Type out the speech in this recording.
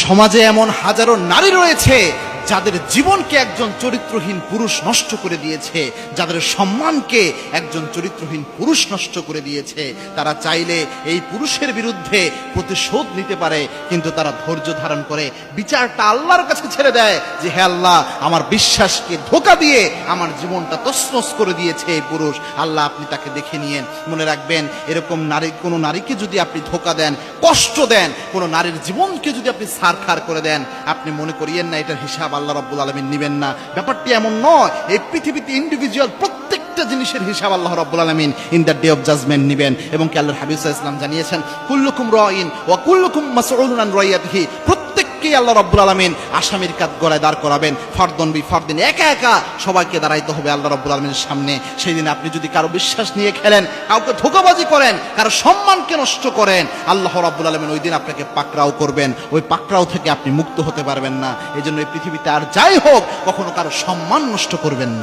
সমাজে এমন হাজারো নারী রয়েছে যাদের জীবনকে একজন চরিত্রহীন পুরুষ নষ্ট করে দিয়েছে, যাদের সম্মানকে একজন চরিত্রহীন পুরুষ নষ্ট করে দিয়েছে। তারা চাইলে এই পুরুষের বিরুদ্ধে প্রতিশোধ নিতে পারে, কিন্তু তারা ধৈর্য ধারণ করে বিচারটা আল্লাহর কাছে ছেড়ে দেয় যে হে আল্লাহ, আমার বিশ্বাসকে ধোঁকা দিয়ে আমার জীবনটা তছনছ করে দিয়েছে এই পুরুষ, আল্লাহ আপনি তাকে দেখে নিয়েন। মনে রাখবেন, এরকম কোনো নারীকে যদি আপনি ধোঁকা দেন, কষ্ট দেন, কোনো নারীর জীবনকে যদি আপনি ছারখার করে দেন, আপনি মনে করিয়েন না এটার হিসাব আল্লাহ রাব্বুল আলামিন নেবেন না। ব্যাপারটি এমন নয়। এই পৃথিবীতে ইন্ডিভিজুয়াল প্রত্যেকটা জিনিসের হিসাব আল্লাহ রাব্বুল আলামিন in the day of judgement নেবেন। এবং কি আল্লাহর হাবিব সাল্লাল্লাহু আলাইহি ওয়াসাল্লাম জানিয়েছেন, কুল্লুকুম রাইন ওয়া কুল্লুকুম মাসউলুন আন রাইয়াতিহি। প্রত্যেককেই আল্লাহ রাব্বুল আলামিন আসামির কাঠ গলায় দাঁড় করাবেন, ফারদন বি ফারদিন, একা একা সবাইকে দাঁড়াইতে হবে আল্লাহ রাব্বুল আলামিনের সামনে। সেই দিন আপনি যদি কারো বিশ্বাস নিয়ে খেলেন, কাউকে ধোঁকাবাজি করেন, কারো সম্মানকে নষ্ট করেন, আল্লাহ রাব্বুল আলামিন ওই দিন আপনাকে পাকড়াও করবেন। ওই পাকড়াও থেকে আপনি মুক্ত হতে পারবেন না। এই জন্য এই পৃথিবীতে আর যাই হোক, কখনো কারো সম্মান নষ্ট করবেন না।